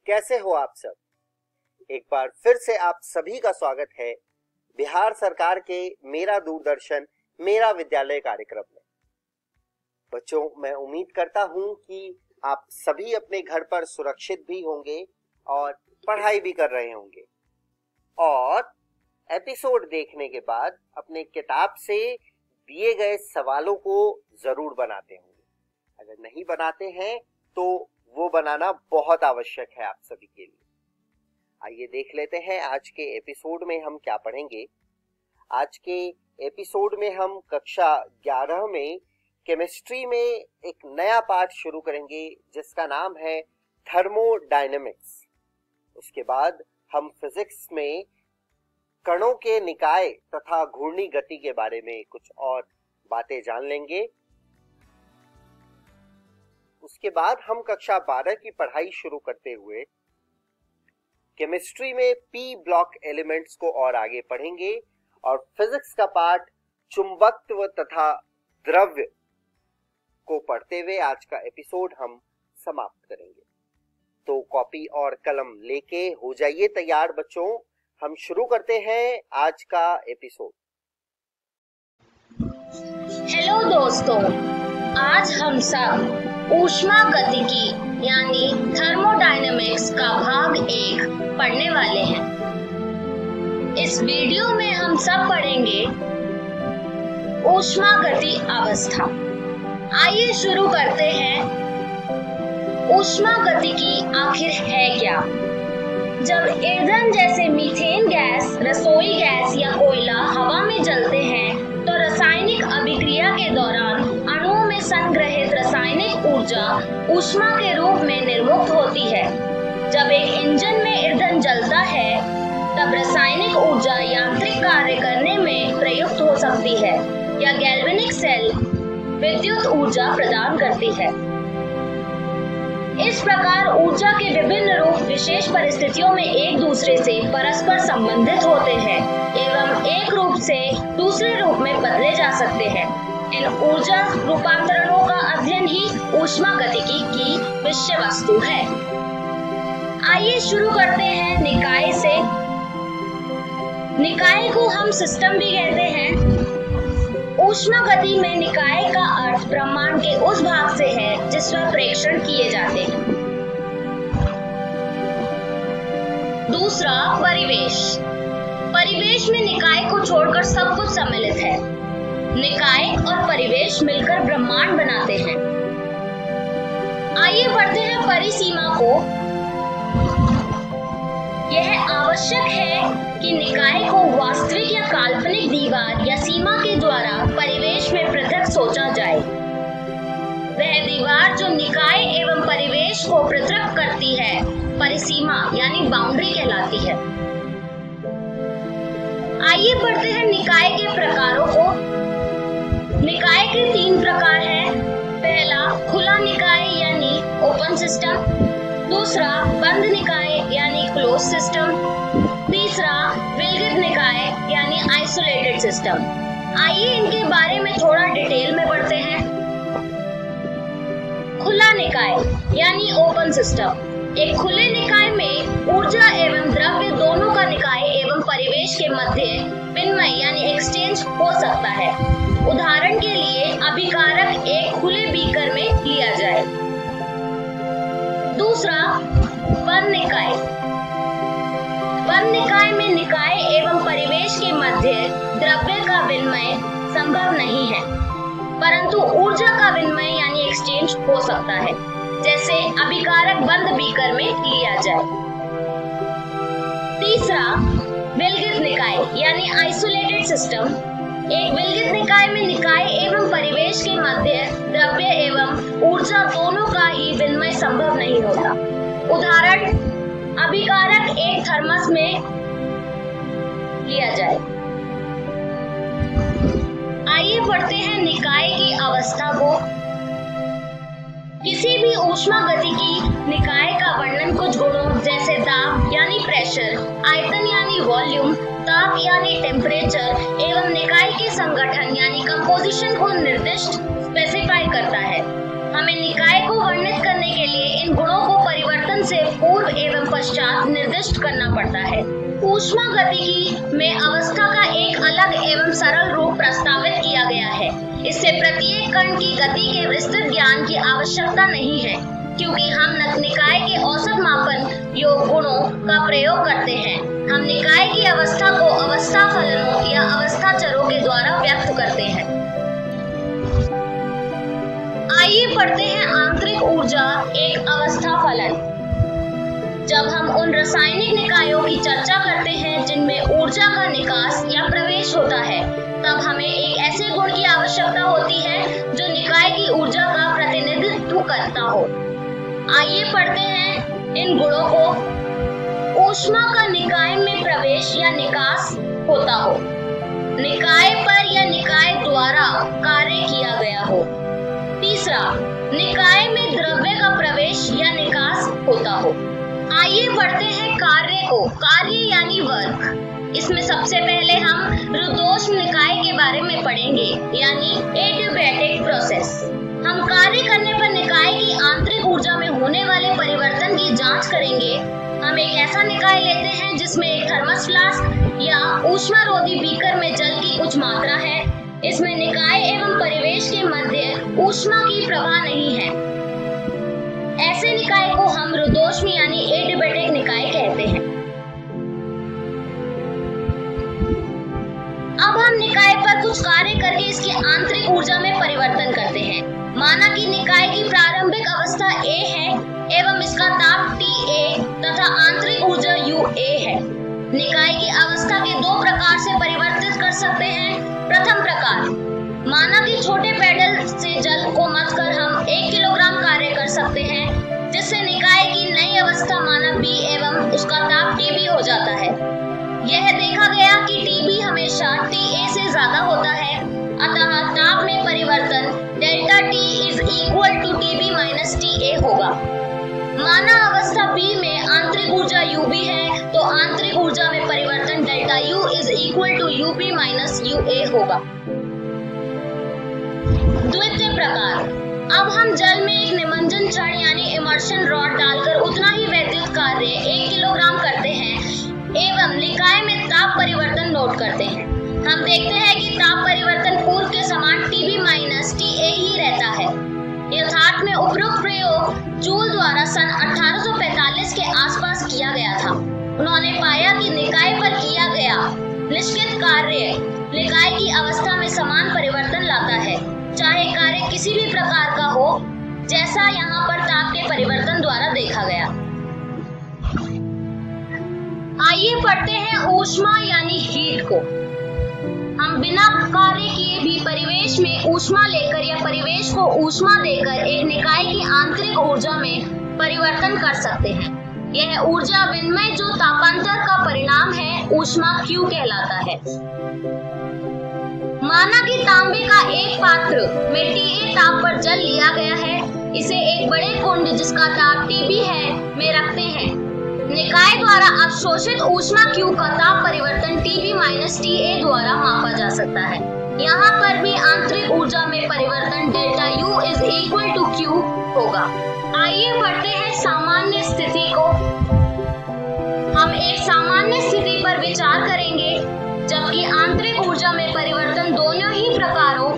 कैसे हो आप सब। एक बार फिर से आप सभी का स्वागत है बिहार सरकार के मेरा दूरदर्शन मेरा विद्यालय कार्यक्रम में। बच्चों, मैं उम्मीद करता हूं कि आप सभी अपने घर पर सुरक्षित भी होंगे और पढ़ाई भी कर रहे होंगे और एपिसोड देखने के बाद अपने किताब से दिए गए सवालों को जरूर बनाते होंगे। अगर नहीं बनाते हैं तो वो बनाना बहुत आवश्यक है आप सभी के लिए। आइए देख लेते हैं आज के एपिसोड में हम क्या पढ़ेंगे। आज के एपिसोड में हम कक्षा 11 में केमिस्ट्री में एक नया पाठ शुरू करेंगे जिसका नाम है थर्मोडायनेमिक्स। उसके बाद हम फिजिक्स में कणों के निकाय तथा घूर्णी गति के बारे में कुछ और बातें जान लेंगे। उसके बाद हम कक्षा 12 की पढ़ाई शुरू करते हुए केमिस्ट्री में पी ब्लॉक एलिमेंट्स को और आगे पढ़ेंगे और फिजिक्स का पाठ चुंबकत्व तथा द्रव्य को पढ़ते हुए आज का एपिसोड हम समाप्त करेंगे। तो कॉपी और कलम लेके हो जाइए तैयार बच्चों। हम शुरू करते हैं आज का एपिसोड। हेलो दोस्तों, आज हम सब ऊष्मागतिकी यानी थर्मोडायनेमिक्स का भाग 1 पढ़ने वाले हैं। इस वीडियो में हम सब पढ़ेंगे ऊष्मागति अवस्था। आइए शुरू करते हैं। ऊष्मागतिकी आखिर है क्या? जब ईंधन जैसे मीथेन गैस, रसोई गैस या कोयला हवा में जलते हैं तो रासायनिक अभिक्रिया के दौरान अणुओं में संग्रहित रासायनिक ऊर्जा ऊष्मा के रूप में निर्मुक्त होती है। जब एक इंजन में ईंधन जलता है तब रासायनिक ऊर्जा यांत्रिक कार्य करने में प्रयुक्त हो सकती है या गैल्वेनिक सेल विद्युत ऊर्जा प्रदान करती है। इस प्रकार ऊर्जा के विभिन्न रूप विशेष परिस्थितियों में एक दूसरे से परस्पर संबंधित होते हैं एवं एक रूप से दूसरे रूप में बदले जा सकते हैं। इन ऊर्जा रूपांतरणों का अध्ययन ही ऊष्मागतिकी की विषय वस्तु है। आइए शुरू करते हैं निकाय से। निकाय को हम सिस्टम भी कहते हैं। ऊष्मागति में निकाय का अर्थ ब्रह्मांड के उस भाग से है जिसमें प्रेक्षण किए जाते हैं। दूसरा, परिवेश। परिवेश में निकाय को छोड़कर सब कुछ सम्मिलित है। निकाय और परिवेश मिलकर ब्रह्मांड बनाते हैं। आइए पढ़ते हैं परिसीमा को। यह आवश्यक है कि निकाय को वास्तविक या काल्पनिक दीवार या सीमा के द्वारा परिवेश में पृथक सोचा जाए। वह दीवार जो निकाय एवं परिवेश को पृथक करती है परिसीमा यानी बाउंड्री कहलाती है। आइए पढ़ते हैं निकाय के प्रकारों को। निकाय के 3 प्रकार हैं। पहला, खुला निकाय यानी ओपन सिस्टम। दूसरा, बंद निकाय यानी क्लोज सिस्टम। तीसरा, विलगित निकाय यानी आइसोलेटेड सिस्टम। आइए इनके बारे में थोड़ा डिटेल में पढ़ते हैं। खुला निकाय यानी ओपन सिस्टम। एक खुले निकाय में ऊर्जा एवं द्रव्य दोनों का निकाय एवं परिवेश के मध्य विनिमय यानी एक्सचेंज हो सकता है। उदाहरण के लिए अभिकारक एक खुले बीकर में लिया जाए। दूसरा, बंद निकाय। बंद निकाय में निकाय एवं परिवेश के मध्य द्रव्य का विनिमय संभव नहीं है, परंतु ऊर्जा का विनिमय यानी एक्सचेंज हो सकता है, जैसे अभिकारक बंद बीकर में लिया जाए। तीसरा, विलगित निकाय यानी आइसोलेटेड सिस्टम। एक विलगित निकाय में निकाय एवं परिवेश के मध्य द्रव्य एवं ऊर्जा दोनों का ही विनिमय संभव नहीं होता। उदाहरण, अभिकारक एक थर्मस में लिया जाए। आइए पढ़ते हैं निकाय की अवस्था को। किसी भी ऊष्मागतिकी निकाय का वर्णन कुछ गुणों जैसे दाब यानी प्रेशर, आयतन यानी वॉल्यूम, ताप यानी टेम्परेचर एवं निकाय के संगठन यानी कंपोजिशन को निर्दिष्ट स्पेसिफाई करता है। हमें निकाय को वर्णित करने के लिए इन गुणों को परिवर्तन से पूर्व एवं पश्चात निर्दिष्ट करना पड़ता है। ऊष्मागतिकी में अवस्था का एक अलग एवं सरल रूप प्रस्तावित किया गया है। इससे प्रत्येक कण की गति के विस्तृत ज्ञान की आवश्यकता नहीं है, क्योंकि हम निकाय के औसत मापन योग गुणों का प्रयोग करते हैं। हम निकाय की अवस्था को अवस्था फलनों या अवस्था चरों के द्वारा व्यक्त करते हैं। आइए पढ़ते हैं आंतरिक ऊर्जा एक अवस्था फलन। जब हम उन रासायनिक निकायों की चर्चा करते हैं जिनमें ऊर्जा का निकास या प्रवेश होता है, तब हमें एक ऐसे गुण की आवश्यकता होती है जो निकाय की ऊर्जा का प्रतिनिधित्व करता हो। आइए पढ़ते हैं इन गुणों को। ऊष्मा का निकाय में प्रवेश या निकास होता हो, निकाय पर या निकाय द्वारा कार्य किया गया हो। तीसरा, निकाय में द्रव्य का प्रवेश या निकास होता हो। आइए पढ़ते हैं कार्य को। कार्य यानी वर्क। इसमें सबसे पहले हम रुद्धोष्म निकाय के बारे में पढ़ेंगे, यानी एडियाबैटिक प्रोसेस। हम कार्य करने पर निकाय की आंतरिक ऊर्जा में होने वाले परिवर्तन की जांच करेंगे। हम एक ऐसा निकाय लेते हैं जिसमें एक थर्मस फ्लास्क या ऊष्मारोधी बीकर में जल की कुछ मात्रा है। इसमें निकाय एवं परिवेश के मध्य ऊष्मा की प्रवाह नहीं है। ऐसे निकाय को हम रुद्धोष्म यानी एडियाबैटिक निकाय कहते हैं। अब हम निकाय पर कुछ कार्य करके इसकी आंतरिक ऊर्जा में परिवर्तन करते हैं। माना कि निकाय की प्रारंभिक अवस्था A है एवं इसका ताप TA तथा आंतरिक ऊर्जा UA है। निकाय की अवस्था के दो प्रकार से परिवर्तित कर सकते हैं। प्रथम प्रकार, माना कि छोटे पैडल से जल को मथकर हम 1 किलोग्राम कार्य कर सकते हैं, जिससे निकाय की नई अवस्था माना B एवं उसका ताप TB हो जाता है। यह देखा गया कि TB हमेशा TA से ज्यादा होता है, अतः ताप में परिवर्तन delta T is equal to TB minus TA होगा। माना अवस्था B में आंतरिक ऊर्जा UB है, तो आंतरिक ऊर्जा में परिवर्तन delta U is equal to UB minus UA होगा। द्वितीय प्रकार, अब हम जल में एक निमज्जन चरण यानी इमर्शन रॉड डालकर उतना ही वैद्युत कार्य 1 किलोग्राम करते हैं एवं निकाय में ताप परिवर्तन नोट करते हैं। हम देखते हैं कि ताप परिवर्तन पूर्व के समान TB माइनस TA ही रहता है। यथार्थ में उपरोक्त प्रयोग जूल द्वारा सन 1845 के आसपास किया गया था। उन्होंने पाया कि निकाय पर किया गया निश्चित कार्य निकाय की अवस्था में समान परिवर्तन लाता है, चाहे कार्य किसी भी प्रकार का हो, जैसा यहाँ पर ताप के परिवर्तन द्वारा देखा गया। आइए पढ़ते हैं ऊष्मा यानी हीट को। हम बिना कार्य किए भी परिवेश में ऊष्मा लेकर या परिवेश को ऊष्मा देकर एक निकाय की आंतरिक ऊर्जा में परिवर्तन कर सकते हैं। यह ऊर्जा विनिमय जो तापांतर का परिणाम है, ऊष्मा Q कहलाता है। माना कि तांबे का एक पात्र में TA ताप पर जल लिया गया है, इसे एक बड़े कुंड जिसका ताप TB है में रखते हैं। निकाय द्वारा अवशोषित ऊष्मा Q का ताप परिवर्तन TB माइनस TA द्वारा मापा जा सकता है। यहाँ पर भी आंतरिक ऊर्जा में परिवर्तन delta U is equal to Q होगा। आइए पढ़ते हैं सामान्य स्थिति को। हम एक सामान्य स्थिति पर विचार करेंगे जबकि आंतरिक ऊर्जा में परिवर्तन दोनों ही प्रकारों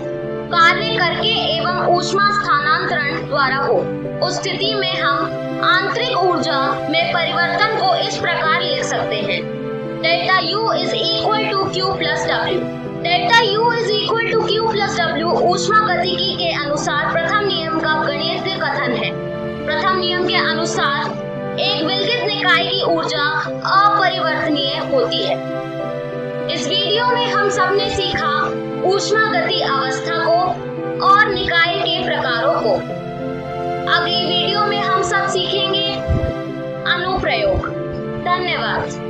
कार्य करके एवं ऊष्मा स्थानांतरण द्वारा हो। उस स्थिति में हम आंतरिक ऊर्जा में परिवर्तन को इस प्रकार लिख सकते हैं। Delta U is equal to Q plus W। Delta U is equal to Q plus W ऊष्मा गतिकी के अनुसार प्रथम नियम का गणितीय कथन है। प्रथम नियम के अनुसार एक विलगित निकाय की ऊर्जा अपरिवर्तनीय होती है। इस वीडियो में हम सबने सीखा ऊष्मा गति अवस्था को और निकाय के प्रकारों को। अगली वीडियो में हम सब सीखेंगे अनुप्रयोग। धन्यवाद।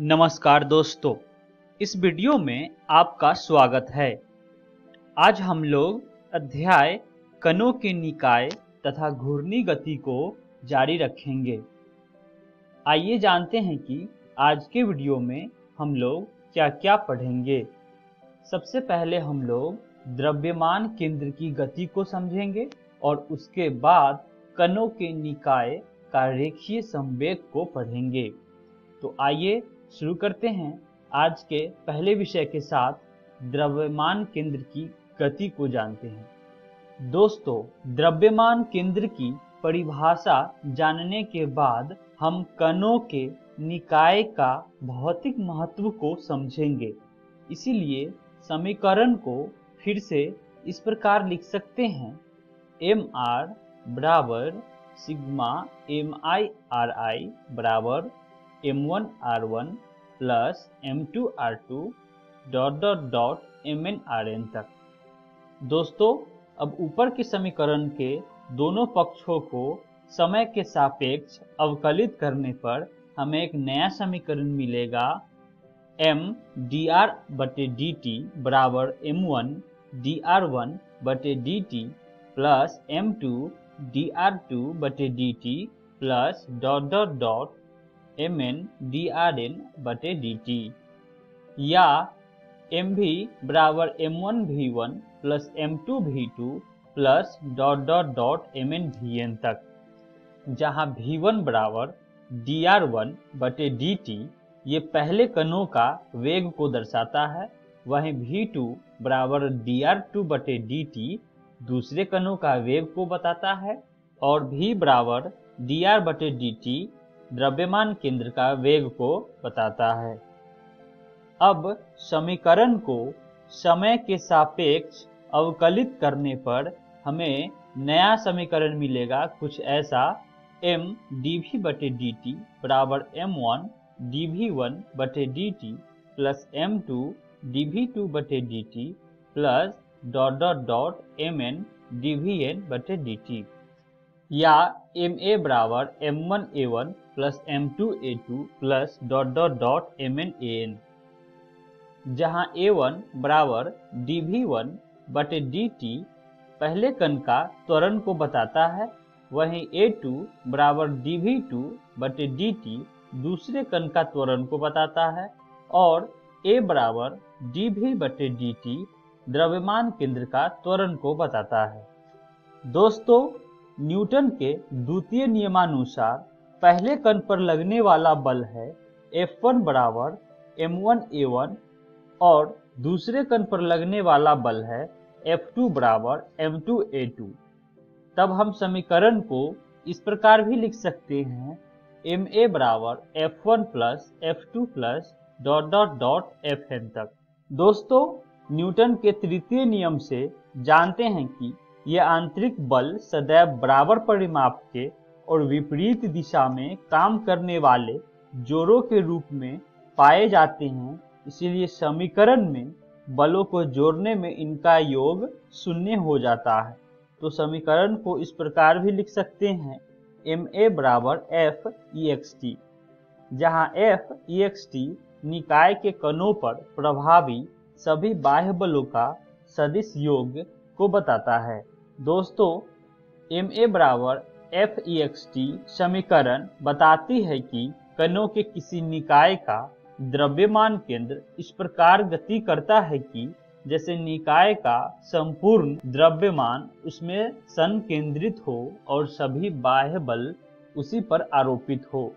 नमस्कार दोस्तों, इस वीडियो में आपका स्वागत है। आज हम लोग अध्याय कणों के निकाय तथा घूर्णी गति को जारी रखेंगे। आइए जानते हैं कि आज के वीडियो में हम लोग क्या क्या पढ़ेंगे। सबसे पहले हम लोग द्रव्यमान केंद्र की गति को समझेंगे और उसके बाद कणों के निकाय का रेखीय संवेग को पढ़ेंगे। तो आइए शुरू करते हैं आज के पहले विषय के साथ, द्रव्यमान केंद्र की गति को जानते हैं। दोस्तों, द्रव्यमान केंद्र की परिभाषा जानने के बाद हम कणों के निकाय का भौतिक महत्व को समझेंगे। इसीलिए समीकरण को फिर से इस प्रकार लिख सकते हैं, mr बराबर सिग्मा mi/ri बराबर m1r1 प्लस m2r2 mn/rn तक। दोस्तों, अब ऊपर के समीकरण के दोनों पक्षों को समय के सापेक्ष अवकलित करने पर हमें एक नया समीकरण मिलेगा, m dr/dt बराबर m1 dr1/dt plus m2 dr2/dt plus mn dRn/dt, या mv बराबर m1 v1 plus m2 v2 plus mn vn तक, जहाँ v1 बराबर dr1/dt ये पहले कणों का वेग को दर्शाता है, वहीं v2 बराबर dr2/dt दूसरे कणों का वेग को बताता है, और v बराबर dr/dt द्रव्यमान केंद्र का वेग को बताता है। अब समीकरण को समय के सापेक्ष अवकलित करने पर हमें नया समीकरण मिलेगा कुछ ऐसा, m dv/dt बराबर m1 dv1/dt plus m2 dv2/dt plus mn dvn/dt, या ma बराबर m1a1 plus m2a2 plus mnan, जहाँ a1 बराबर dv1/dt पहले कण का त्वरण को बताता है, वहीं a2 बराबर dv2/dt दूसरे कण का त्वरण को बताता है, और a बराबर dv/dt द्रव्यमान केंद्र का त्वरण को बताता है। दोस्तों, न्यूटन के द्वितीय नियमानुसार पहले कण पर लगने वाला बल है F1 बराबर m1a1 और दूसरे कण पर लगने वाला बल है F2 बराबर m2a2। तब हम समीकरण को इस प्रकार भी लिख सकते हैं, ma बराबर F1 plus F2 plus fn तक। दोस्तों, न्यूटन के तृतीय नियम से जानते हैं कि ये आंतरिक बल सदैव बराबर परिमाप के और विपरीत दिशा में काम करने वाले जोड़ों के रूप में पाए जाते हैं। इसीलिए समीकरण में बलों को जोड़ने में इनका योग शून्य हो जाता है। तो समीकरण को इस प्रकार भी लिख सकते हैं, ma बराबर f(ext), जहां f(ext) निकाय के कणों पर प्रभावी सभी बाह्य बलों का सदिश योग को बताता है। दोस्तों, ma बराबर f(ext) समीकरण बताती है कि कणों के किसी निकाय का द्रव्यमान केंद्र इस प्रकार गति करता है कि जैसे निकाय का संपूर्ण द्रव्यमान उसमें संकेंद्रित हो और सभी बाह्य बल उसी पर आरोपित हो।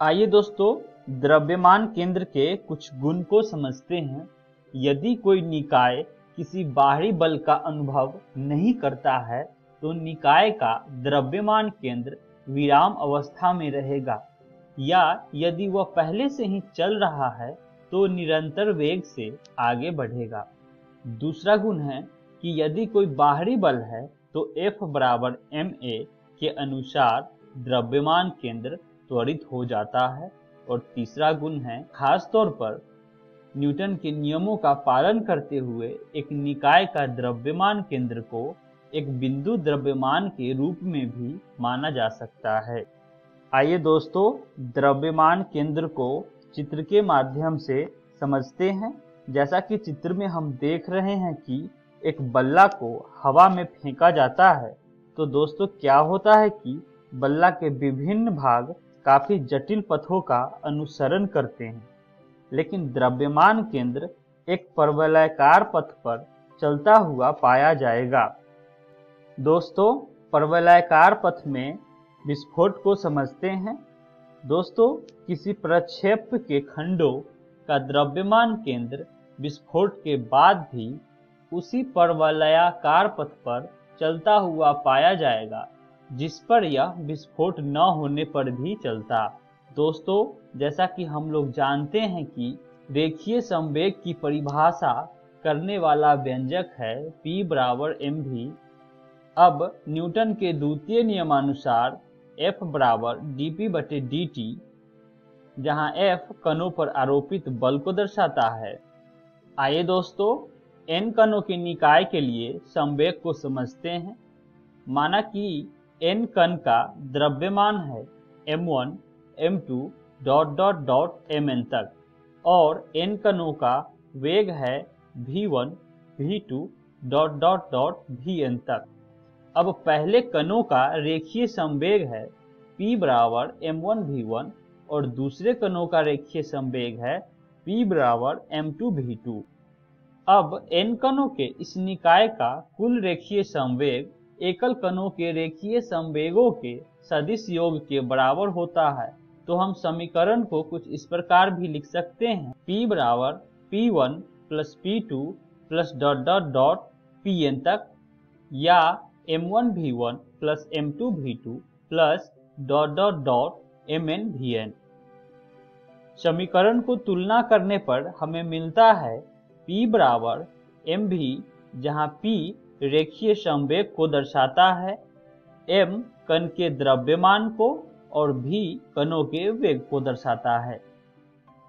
आइए दोस्तों, द्रव्यमान केंद्र के कुछ गुण को समझते हैं। यदि कोई निकाय किसी बाहरी बल का अनुभव नहीं करता है तो निकाय का द्रव्यमान केंद्र विराम अवस्था में रहेगा, या यदि वह पहले से ही चल रहा है तो निरंतर वेग से आगे बढ़ेगा। दूसरा गुण है कि यदि कोई बाहरी बल है तो F बराबर ma के अनुसार द्रव्यमान केंद्र त्वरित हो जाता है। और तीसरा गुण है, खास तौर पर न्यूटन के नियमों का पालन करते हुए एक निकाय का द्रव्यमान केंद्र को एक बिंदु द्रव्यमान के रूप में भी माना जा सकता है। आइए दोस्तों, द्रव्यमान केंद्र को चित्र के माध्यम से समझते हैं। जैसा कि चित्र में हम देख रहे हैं कि एक बल्ला को हवा में फेंका जाता है, तो दोस्तों क्या होता है कि बल्ला के विभिन्न भाग काफी जटिल पथों का अनुसरण करते हैं, लेकिन द्रव्यमान केंद्र एक परवलयाकार पथ पर चलता हुआ पाया जाएगा। दोस्तों, परवलयाकार पथ में विस्फोट को समझते हैं। दोस्तों, किसी प्रक्षेप के खंडों का द्रव्यमान केंद्र विस्फोट के बाद भी उसी परवलयाकार पथ पर चलता हुआ पाया जाएगा जिस पर यह विस्फोट न होने पर भी चलता। दोस्तों, जैसा कि हम लोग जानते हैं कि रेखीय संवेग की परिभाषा करने वाला व्यंजक है P बराबर mv। अब न्यूटन के द्वितीय नियमानुसार F बराबर dp बटे dt, जहां F कणों पर आरोपित बल को दर्शाता है। आइए दोस्तों, n कणों के निकाय के लिए संवेग को समझते हैं। माना कि n कण का द्रव्यमान है m1 m2 mn तक और n कणों का वेग है v1 v2 vn तक। अब पहले कणों का रेखीय संवेग है p बराबर m1 v1 और दूसरे कणों का रेखीय संवेग है p बराबर m2 v2। अब n कणों के इस निकाय का कुल रेखीय संवेग एकल कणों के रेखीय संवेगों के सदिश योग के बराबर होता है। तो हम समीकरण को कुछ इस प्रकार भी लिख सकते हैं, p बराबर p1 plus p2 plus pn तक, या m1 v1 plus m2 v2 plus mn vn। समीकरण को तुलना करने पर हमें मिलता है P बराबर mv, जहां P रेखीय संवेग को दर्शाता है, m कण के द्रव्यमान को और v कणों के वेग को दर्शाता है।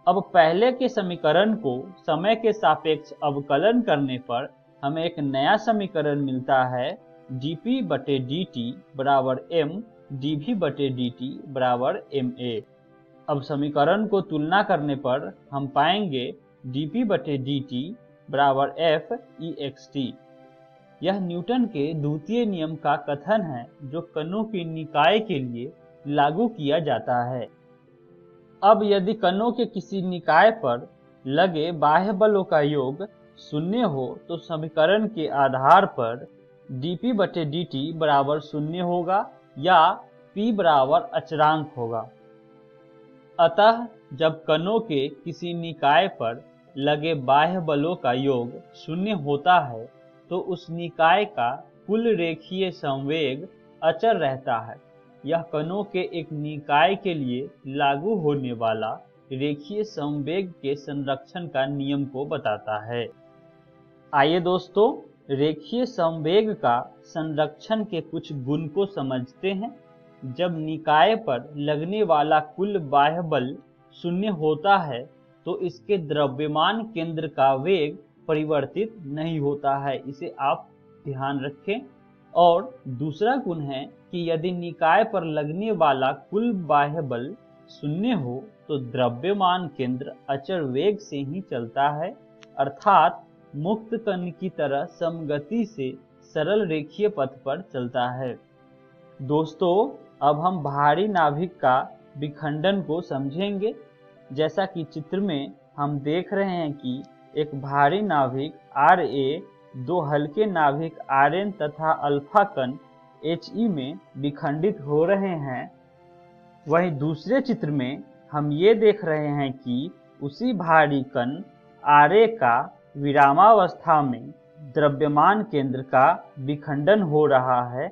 अब पहले के समीकरण को समय के सापेक्ष अवकलन करने पर हमें एक नया समीकरण मिलता है dp बटे dt बराबर m dv बटे dt बराबर ma। अब समीकरण को तुलना करने पर हम पाएंगे dp बटे dt बराबर f ext। यह न्यूटन के द्वितीय नियम का कथन है जो कणों की निकाय के लिए लागू किया जाता है। अब यदि कणों के किसी निकाय पर लगे बाह्य बलों का योग शून्य हो तो समीकरण के आधार पर dp बटे dt बराबर शून्य होगा या p बराबर अचरांक होगा। अतः जब कणों के किसी निकाय पर लगे बाह्य बलों का योग शून्य होता है तो उस निकाय का कुल रेखीय संवेग अचर रहता है। यह कणों के एक निकाय के लिए लागू होने वाला रेखीय संवेग के संरक्षण का नियम को बताता है। आइए दोस्तों, रेखीय संवेग का संरक्षण के कुछ गुण को समझते हैं। जब निकाय पर लगने वाला कुल बाह्य बल शून्य होता है तो इसके द्रव्यमान केंद्र का वेग परिवर्तित नहीं होता है, इसे आप ध्यान रखें। और दूसरा गुण है कि यदि निकाय पर लगने वाला कुल बाह्य बल शून्य हो तो द्रव्यमान केंद्र अचर वेग से ही चलता है, अर्थात मुक्त कण की तरह समगति से सरल रेखीय पथ पर चलता है। दोस्तों, अब हम भारी नाभिक का विखंडन को समझेंगे। जैसा कि चित्र में हम देख रहे हैं कि एक भारी नाभिक Ra दो हल्के नाभिक Rn तथा अल्फा कण He में विखंडित हो रहे हैं। वहीं दूसरे चित्र में हम ये देख रहे हैं कि उसी भारी कण Ra का विरामावस्था में द्रव्यमान केंद्र का विखंडन हो रहा है।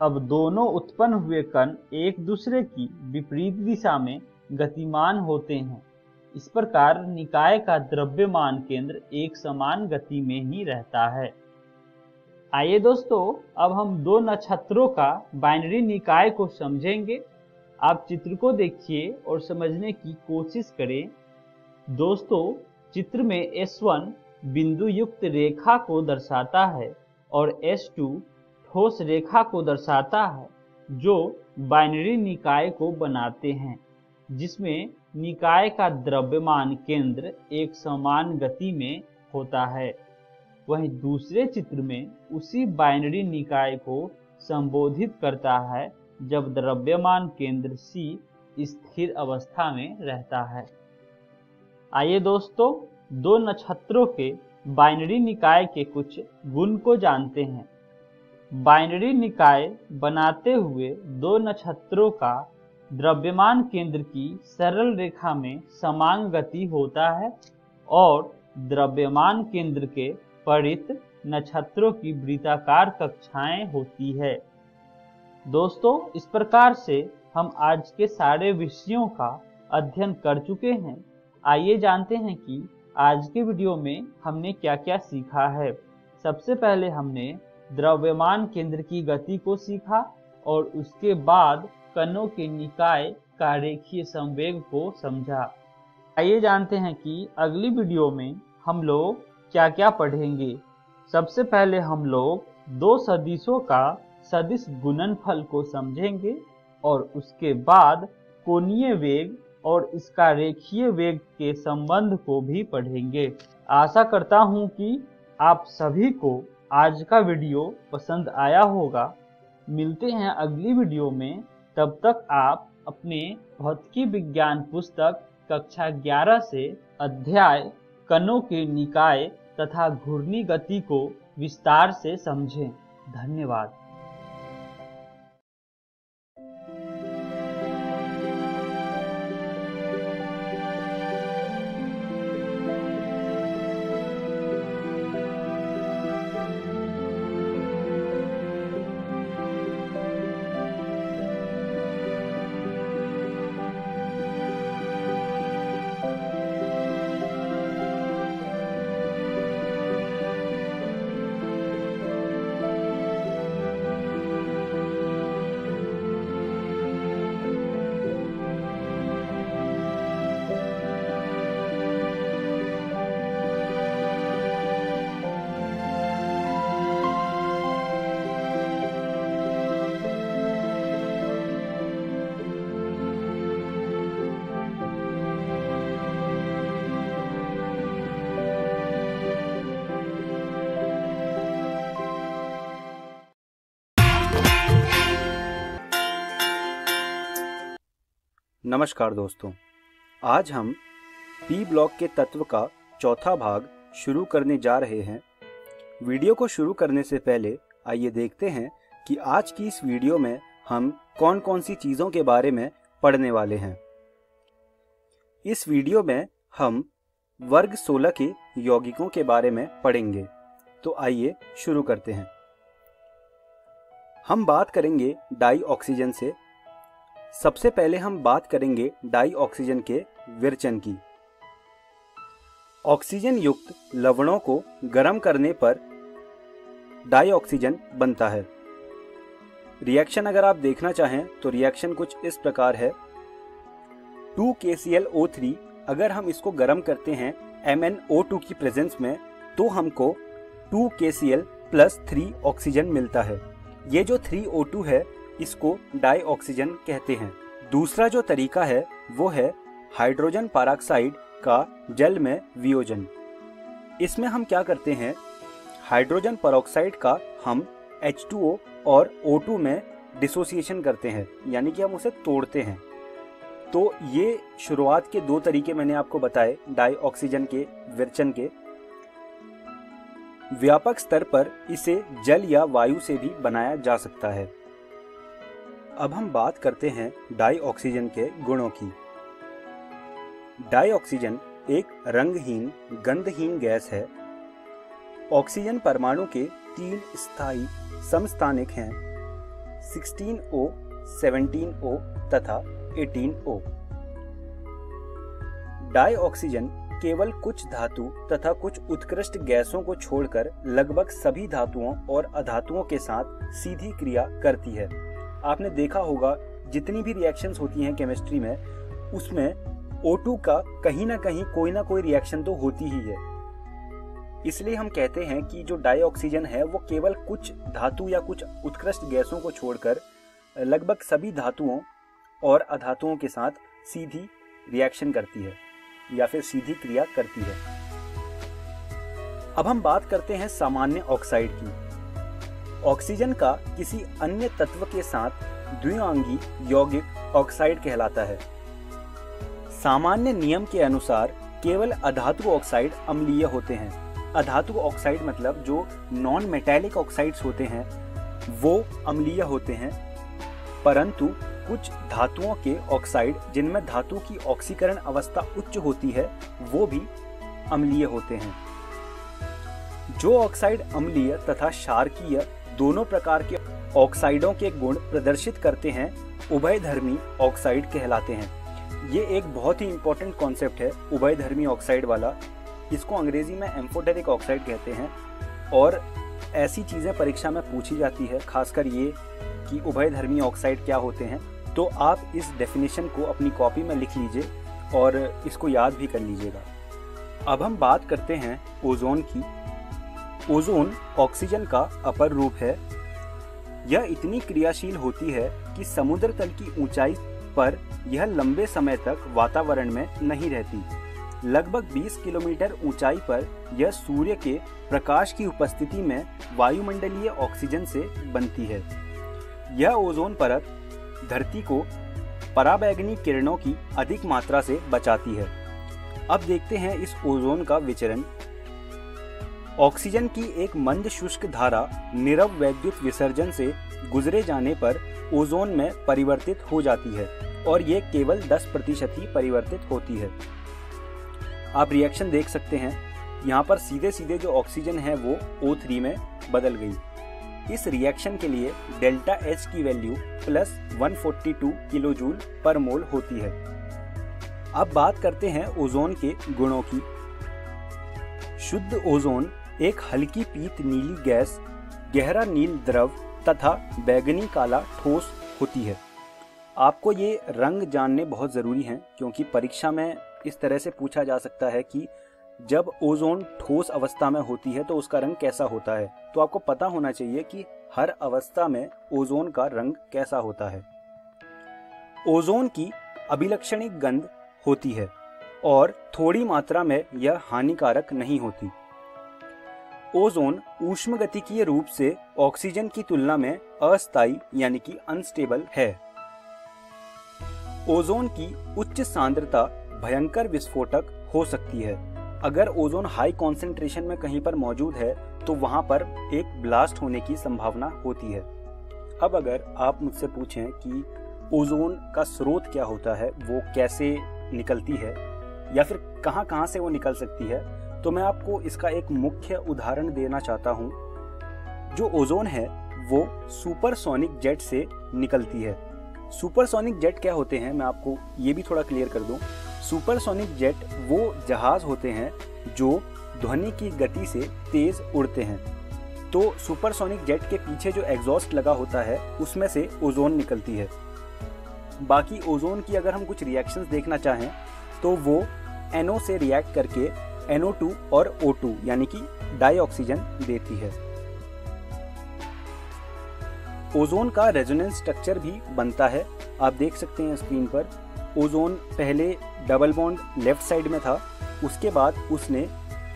अब दोनों उत्पन्न हुए कण एक दूसरे की विपरीत दिशा में गतिमान होते हैं। इस प्रकार निकाय का द्रव्यमान केंद्र एक समान गति में ही रहता है। आइए दोस्तों, अब हम दो नक्षत्रों का बाइनरी निकाय को समझेंगे। आप चित्र को देखिए और समझने की कोशिश करें। दोस्तों, चित्र में S1 बिंदु युक्त रेखा को दर्शाता है और S2 ठोस रेखा को दर्शाता है, जो बाइनरी निकाय को बनाते हैं, जिसमें निकाय का द्रव्यमान केंद्र एक समान गति में होता है। वहीं दूसरे चित्र में उसी बाइनरी निकाय को संबोधित करता है जब द्रव्यमान केंद्र C स्थिर अवस्था में रहता है। आइए दोस्तों, दो नक्षत्रों के बाइनरी निकाय के कुछ गुण को जानते हैं। बाइनरी निकाय बनाते हुए दो नक्षत्रों का द्रव्यमान केंद्र की सरल रेखा में समान गति होता है और द्रव्यमान केंद्र के परित नक्षत्रों की वृत्ताकार कक्षाएं होती है। दोस्तों, इस प्रकार से हम आज के सारे विषयों का अध्ययन कर चुके हैं। आइए जानते हैं कि आज के वीडियो में हमने क्या क्या सीखा है। सबसे पहले हमने द्रव्यमान केंद्र की गति को सीखा और उसके बाद कणों के निकाय का रेखीय संवेग को समझा। आइए जानते हैं कि अगली वीडियो में हम लोग क्या क्या पढ़ेंगे। सबसे पहले हम लोग दो सदिशों का सदिश गुणनफल को समझेंगे और उसके बाद कोणीय वेग और इसका रेखीय वेग के संबंध को भी पढ़ेंगे। आशा करता हूं कि आप सभी को आज का वीडियो पसंद आया होगा। मिलते हैं अगली वीडियो में, तब तक आप अपने भौतिकी विज्ञान पुस्तक कक्षा 11 से अध्याय कणों के निकाय तथा घूर्णी गति को विस्तार से समझें। धन्यवाद। नमस्कार दोस्तों, आज हम पी ब्लॉक के तत्व का चौथा भाग शुरू करने जा रहे हैं। वीडियो को शुरू करने से पहले आइए देखते हैं कि आज की इस वीडियो में हम कौन कौन सी चीज़ों के बारे में पढ़ने वाले हैं। इस वीडियो में हम वर्ग 16 के यौगिकों के बारे में पढ़ेंगे। तो आइए शुरू करते हैं। हम बात करेंगे डाई ऑक्सीजन से। सबसे पहले हम बात करेंगे डाई ऑक्सीजन के विरचन की। ऑक्सीजन युक्त लवणों को गर्म करने पर डाई ऑक्सीजन बनता है। रिएक्शन अगर आप देखना चाहें तो रिएक्शन कुछ इस प्रकार है। 2KClO3 अगर हम इसको गर्म करते हैं MnO2 की प्रेजेंस में तो हमको 2KCl + 3 ऑक्सीजन मिलता है। ये जो 3O2 है इसको डाई ऑक्सीजन कहते हैं। दूसरा जो तरीका है वो है हाइड्रोजन पेरोक्साइड का जल में वियोजन। इसमें हम क्या करते हैं, हाइड्रोजन पेरोक्साइड का हम H2O और O2 में डिसोसिएशन करते हैं, यानी कि हम उसे तोड़ते हैं। तो ये शुरुआत के दो तरीके मैंने आपको बताए डाई ऑक्सीजन के विरचन के। व्यापक स्तर पर इसे जल या वायु से भी बनाया जा सकता है। अब हम बात करते हैं डाई ऑक्सीजन के गुणों की। डाई ऑक्सीजन एक रंगहीन गंधहीन गैस है। ऑक्सीजन परमाणु के 3 स्थायी समस्थानिक हैं, 16O, 17O तथा 18O। डाई ऑक्सीजन केवल कुछ धातु तथा कुछ उत्कृष्ट गैसों को छोड़कर लगभग सभी धातुओं और अधातुओं के साथ सीधी क्रिया करती है। आपने देखा होगा जितनी भी रिएक्शंस होती हैं केमिस्ट्री में, उसमें O2 का कहीं ना कहीं कोई ना कोई रिएक्शन तो होती ही है। इसलिए हम कहते हैं कि जो डाई ऑक्सीजन है वो केवल कुछ धातु या कुछ उत्कृष्ट गैसों को छोड़कर लगभग सभी धातुओं और अधातुओं के साथ सीधी रिएक्शन करती है या फिर सीधी क्रिया करती है। अब हम बात करते हैं सामान्य ऑक्साइड की। ऑक्सीजन का किसी अन्य तत्व के साथ द्विआंगी यौगिक ऑक्साइड कहलाता है। सामान्य नियम के अनुसार केवल अधातु ऑक्साइड अम्लीय होते हैं। अधातु ऑक्साइड मतलब जो नॉन मेटालिक ऑक्साइड्स होते हैं वो अम्लीय होते हैं, परंतु कुछ धातुओं के ऑक्साइड जिनमें धातु की ऑक्सीकरण अवस्था उच्च होती है वो भी अम्लीय होते हैं। जो ऑक्साइड अम्लीय तथा क्षारकीय दोनों प्रकार के ऑक्साइडों के गुण प्रदर्शित करते हैं उभयधर्मी ऑक्साइड कहलाते हैं। ये एक बहुत ही इंपॉर्टेंट कॉन्सेप्ट है उभयधर्मी ऑक्साइड वाला। इसको अंग्रेजी में एम्फोटेरिक ऑक्साइड कहते हैं और ऐसी चीज़ें परीक्षा में पूछी जाती है, खासकर ये कि उभयधर्मी ऑक्साइड क्या होते हैं। तो आप इस डेफिनेशन को अपनी कॉपी में लिख लीजिए और इसको याद भी कर लीजिएगा। अब हम बात करते हैं ओजोन की। ओजोन ऑक्सीजन का अपर रूप है। यह इतनी क्रियाशील होती है कि समुद्र तल की ऊंचाई पर यह लंबे समय तक वातावरण में नहीं रहती। लगभग 20 किलोमीटर ऊंचाई पर यह सूर्य के प्रकाश की उपस्थिति में वायुमंडलीय ऑक्सीजन से बनती है। यह ओजोन परत धरती को पराबैंगनी किरणों की अधिक मात्रा से बचाती है। अब देखते हैं इस ओजोन का विचरण। ऑक्सीजन की एक मंद शुष्क धारा नीरव वैद्युत विसर्जन से गुजरे जाने पर ओजोन में परिवर्तित हो जाती है और ये केवल 10% ही परिवर्तित होती है। आप रिएक्शन देख सकते हैं, यहाँ पर सीधे सीधे जो ऑक्सीजन है वो O3 में बदल गई। इस रिएक्शन के लिए डेल्टा H की वैल्यू +142 किलोजूल पर मोल होती है। अब बात करते हैं ओजोन के गुणों की। शुद्ध ओजोन एक हल्की पीत नीली गैस, गहरा नील द्रव तथा बैगनी काला ठोस होती है। आपको ये रंग जानने बहुत ज़रूरी हैं क्योंकि परीक्षा में इस तरह से पूछा जा सकता है कि जब ओजोन ठोस अवस्था में होती है तो उसका रंग कैसा होता है। तो आपको पता होना चाहिए कि हर अवस्था में ओजोन का रंग कैसा होता है। ओजोन की अभिलक्षणिक गंध होती है और थोड़ी मात्रा में यह हानिकारक नहीं होती। ओजोन ऊष्मगतिकीय रूप से ऑक्सीजन की तुलना में अस्थायी यानी कि अनस्टेबल है। ओजोन की उच्च सांद्रता भयंकर विस्फोटक हो सकती है। अगर ओजोन हाई कॉन्सेंट्रेशन में कहीं पर मौजूद है तो वहां पर एक ब्लास्ट होने की संभावना होती है। अब अगर आप मुझसे पूछें कि ओजोन का स्रोत क्या होता है, वो कैसे निकलती है या फिर कहां से वो निकल सकती है, तो मैं आपको इसका एक मुख्य उदाहरण देना चाहता हूं। जो ओजोन है वो सुपरसोनिक जेट से निकलती है। सुपरसोनिक जेट क्या होते हैं, मैं आपको ये भी थोड़ा क्लियर कर दूं। सुपरसोनिक जेट वो जहाज होते हैं जो ध्वनि की गति से तेज उड़ते हैं। तो सुपरसोनिक जेट के पीछे जो एग्जॉस्ट लगा होता है उसमें से ओजोन निकलती है। बाकी ओजोन की अगर हम कुछ रिएक्शंस देखना चाहें तो वो NO से रिएक्ट करके NO2 और O2 यानी कि डाई ऑक्सीजन देती है। ओजोन का रेजोनेंस स्ट्रक्चर भी बनता है। आप देख सकते हैं स्क्रीन पर। ओजोन पहले डबल बॉन्ड लेफ्ट साइड में था, उसके बाद उसने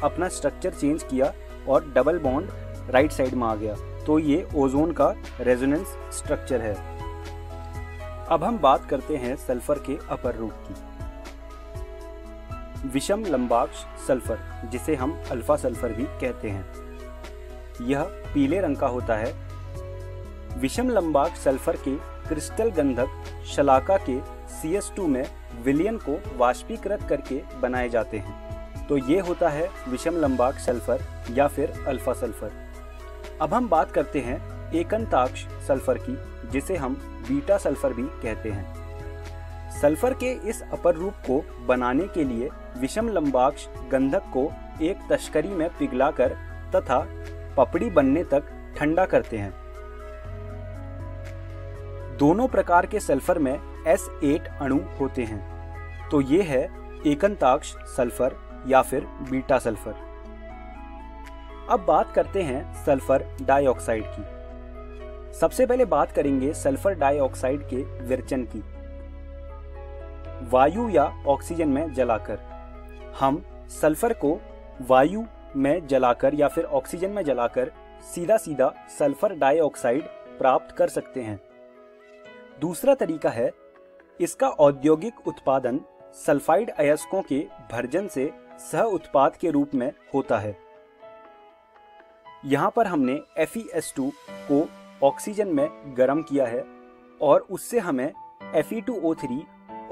अपना स्ट्रक्चर चेंज किया और डबल बॉन्ड राइट साइड में आ गया। तो ये ओजोन का रेजोनेंस स्ट्रक्चर है। अब हम बात करते हैं सल्फर के अपर रूप की। विषम लंबाक्ष सल्फर, जिसे हम अल्फा सल्फर भी कहते हैं, यह पीले रंग का होता है। विषम लंबाक्ष सल्फर के क्रिस्टल गंधक शलाका के CS2 में विलयन को वाष्पीकृत करके बनाए जाते हैं। तो ये होता है विषम लंबाक्ष सल्फर या फिर अल्फा सल्फर। अब हम बात करते हैं एकंताक्ष सल्फर की, जिसे हम बीटा सल्फर भी कहते हैं। सल्फर के इस अपर रूप को बनाने के लिए विषम लंबाक्ष गंधक को एक तश्करी में पिघलाकर तथा पपड़ी बनने तक ठंडा करते हैं। दोनों प्रकार के सल्फर में S8 अणु होते हैं। तो ये है एकंताक्ष सल्फर या फिर बीटा सल्फर। अब बात करते हैं सल्फर डाइऑक्साइड की। सबसे पहले बात करेंगे सल्फर डाइऑक्साइड के विरचन की। वायु या ऑक्सीजन में जलाकर। हम सल्फर को वायु में जलाकर या फिर ऑक्सीजन में जलाकर सीधा सीधा सल्फर डाइऑक्साइड प्राप्त कर सकते हैं। दूसरा तरीका है, इसका औद्योगिक उत्पादन सल्फाइड अयस्कों के भर्जन से सह उत्पाद के रूप में होता है। यहाँ पर हमने FeS2 को ऑक्सीजन में गर्म किया है और उससे हमें Fe2O3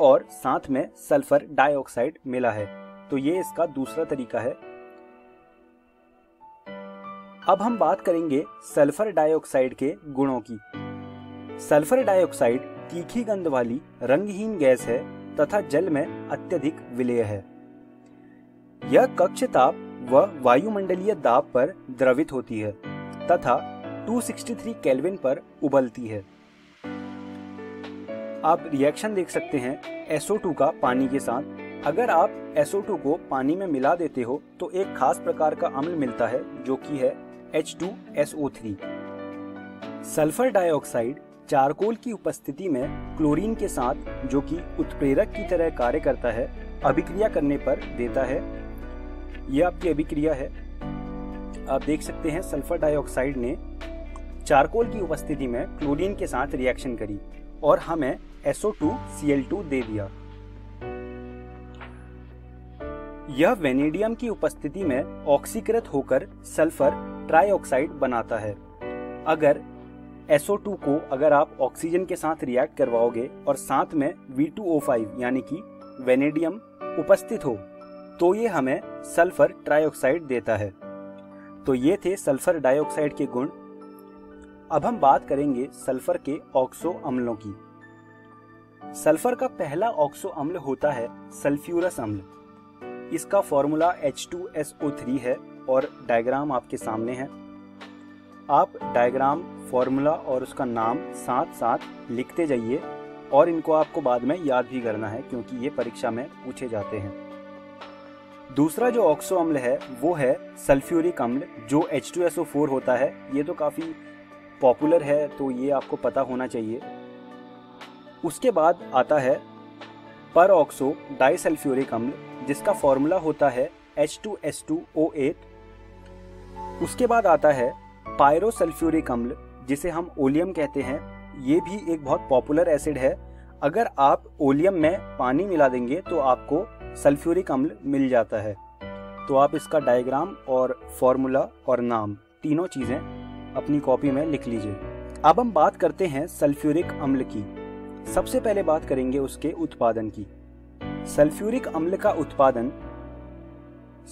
और साथ में सल्फर डाइऑक्साइड मिला है। तो ये इसका दूसरा तरीका है। अब हम बात करेंगे सल्फर डाइऑक्साइड के गुणों की। सल्फर डाइऑक्साइड तीखी गंध वाली रंगहीन गैस है तथा जल में अत्यधिक विलेय है। यह कक्ष ताप व वायुमंडलीय दाब पर द्रवित होती है तथा 263 केल्विन पर उबलती है। आप रिएक्शन देख सकते हैं SO2 का पानी के साथ। अगर आप SO2 को पानी में मिला देते हो तो एक खास प्रकार का अम्ल मिलता है जो कि है H2SO3। सल्फर डाइऑक्साइड चारकोल की उपस्थिति में क्लोरीन के साथ, जो कि उत्प्रेरक की तरह कार्य करता है, अभिक्रिया करने पर देता है। यह आपकी अभिक्रिया है। आप देख सकते हैं सल्फर डाइऑक्साइड ने चारकोल की उपस्थिति में क्लोरीन के साथ रिएक्शन करी और हमें SO2Cl2 दे दिया। यह वेनेडियम की उपस्थिति में ऑक्सीकृत होकर सल्फर ट्राइऑक्साइड बनाता है। अगर SO2 को अगर आप ऑक्सीजन के साथ रिएक्ट करवाओगे और साथ में V2O5 यानी कि वेनेडियम उपस्थित हो तो ये हमें सल्फर ट्राइऑक्साइड देता है। तो ये थे सल्फर डाइऑक्साइड के गुण। अब हम बात करेंगे सल्फर के ऑक्सो अम्लों की। सल्फर का पहला ऑक्सो अम्ल होता है सल्फ्यूरस अम्ल। इसका फॉर्मूला H2SO3 है और डायग्राम आपके सामने है। आप डायग्राम, फॉर्मूला और उसका नाम साथ साथ लिखते जाइए और इनको आपको बाद में याद भी करना है क्योंकि ये परीक्षा में पूछे जाते हैं। दूसरा जो ऑक्सो अम्ल है वो है सल्फ्यूरिक अम्ल जो H2SO4 होता है। ये तो काफ़ी पॉपुलर है तो ये आपको पता होना चाहिए। उसके बाद आता है पर ऑक्सो डाइसल्फ्यूरिक अम्ल जिसका फॉर्मूला होता है H2S2O8। उसके बाद आता है पायरोसल्फ्यूरिक अम्ल जिसे हम ओलियम कहते हैं। ये भी एक बहुत पॉपुलर एसिड है। अगर आप ओलियम में पानी मिला देंगे तो आपको सल्फ्यूरिक अम्ल मिल जाता है। तो आप इसका डायग्राम और फॉर्मूला और नाम तीनों चीज़ें अपनी कॉपी में लिख लीजिए। अब हम बात करते हैं सल्फ्यूरिक अम्ल की। सबसे पहले बात करेंगे उसके उत्पादन की। सल्फ्यूरिक अम्ल का उत्पादन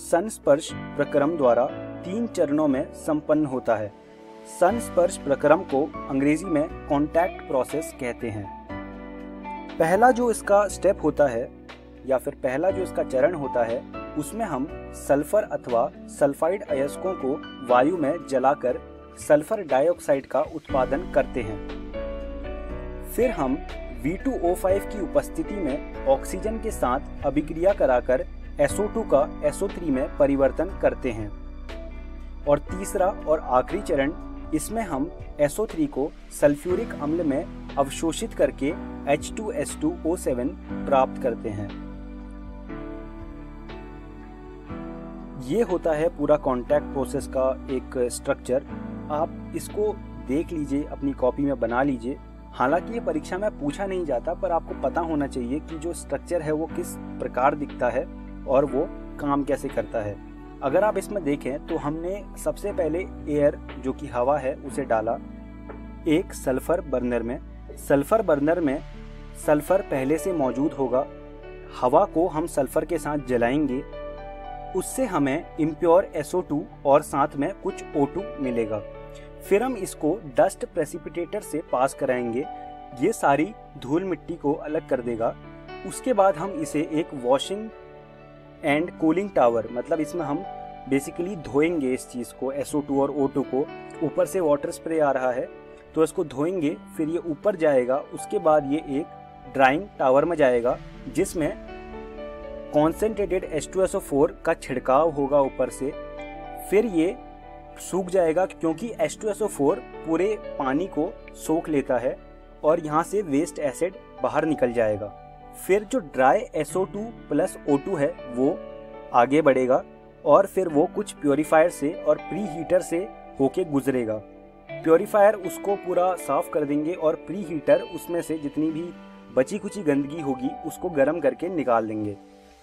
संस्पर्श प्रक्रम द्वारा 3 चरणों में संपन्न होता है। संस्पर्श प्रक्रम को अंग्रेजी में कॉन्टैक्ट प्रोसेस कहते हैं। पहला जो इसका स्टेप होता है या फिर पहला जो इसका चरण होता है उसमें हम सल्फर अथवा सल्फाइड अयस्कों को वायु में जलाकर सल्फर डाइऑक्साइड का उत्पादन करते हैं। फिर हम V2O5 की उपस्थिति में ऑक्सीजन के साथ अभिक्रिया कराकर SO2 का SO3 में परिवर्तन करते हैं। और तीसरा और आखिरी चरण, इसमें हम SO3 को सल्फ्यूरिक अम्ल में अवशोषित करके H2S2O7 प्राप्त करते हैं। ये होता है पूरा कॉन्टैक्ट प्रोसेस का एक स्ट्रक्चर। आप इसको देख लीजिए, अपनी कॉपी में बना लीजिए। हालांकि ये परीक्षा में पूछा नहीं जाता पर आपको पता होना चाहिए कि जो स्ट्रक्चर है वो किस प्रकार दिखता है और वो काम कैसे करता है। अगर आप इसमें देखें तो हमने सबसे पहले एयर जो कि हवा है उसे डाला एक सल्फर बर्नर में। सल्फर बर्नर में सल्फर पहले से मौजूद होगा। हवा को हम सल्फर के साथ जलाएंगे, उससे हमें इम्प्योर SO2 और साथ में कुछ O2 मिलेगा। फिर हम इसको डस्ट प्रेसिपिटेटर से पास कराएंगे। ये सारी धूल मिट्टी को अलग कर देगा। उसके बाद हम इसे एक वॉशिंग एंड कूलिंग टावर, मतलब इसमें हम बेसिकली धोएंगे इस चीज़ को, SO2 और O2 को। ऊपर से वाटर स्प्रे आ रहा है तो इसको धोएंगे, फिर ये ऊपर जाएगा। उसके बाद ये एक ड्राइंग टावर में जाएगा जिसमें कॉन्सेंट्रेटेड H2SO4 का छिड़काव होगा ऊपर से। फिर ये सूख जाएगा क्योंकि H2SO4 पूरे पानी को सोख लेता है और यहाँ से वेस्ट एसिड बाहर निकल जाएगा। फिर जो ड्राई SO2 प्लस O2 है वो आगे बढ़ेगा और फिर वो कुछ प्योरीफायर से और प्री हीटर से होके गुजरेगा। प्योरीफायर उसको पूरा साफ कर देंगे और प्री हीटर उसमें से जितनी भी बची कुची गंदगी होगी उसको गर्म करके निकाल देंगे।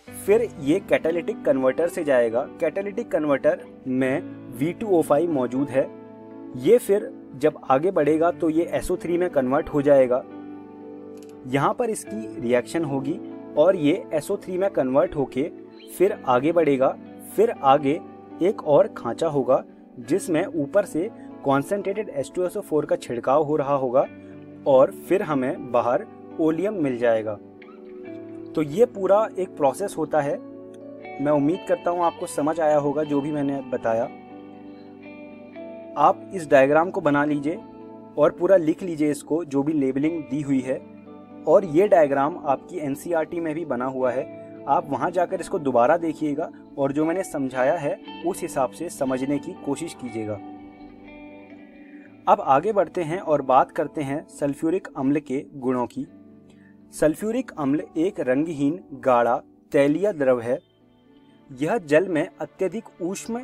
फिर ये कैटालिटिक कन्वर्टर से जाएगा। कैटालिटिक कन्वर्टर में V2O5 मौजूद है। ये फिर जब आगे बढ़ेगा तो ये SO3 में कन्वर्ट हो जाएगा। यहाँ पर इसकी रिएक्शन होगी और ये SO3 में कन्वर्ट होके फिर आगे बढ़ेगा। फिर आगे एक और खांचा होगा जिसमें ऊपर से कॉन्सेंट्रेटेड H2SO4 का छिड़काव हो रहा होगा और फिर हमें बाहर ओलियम मिल जाएगा। तो ये पूरा एक प्रोसेस होता है। मैं उम्मीद करता हूँ आपको समझ आया होगा जो भी मैंने बताया। आप इस डायग्राम को बना लीजिए और पूरा लिख लीजिए इसको, जो भी लेबलिंग दी हुई है। और ये डायग्राम आपकी NCERT में भी बना हुआ है। आप वहाँ जाकर इसको दोबारा देखिएगा और जो मैंने समझाया है उस हिसाब से समझने की कोशिश कीजिएगा। अब आगे बढ़ते हैं और बात करते हैं सल्फ्यूरिक अम्ल के गुणों की। सल्फ्यूरिक अम्ल एक रंगहीन गाढ़ा तैलीय द्रव है। यह जल में अत्यधिक ऊष्म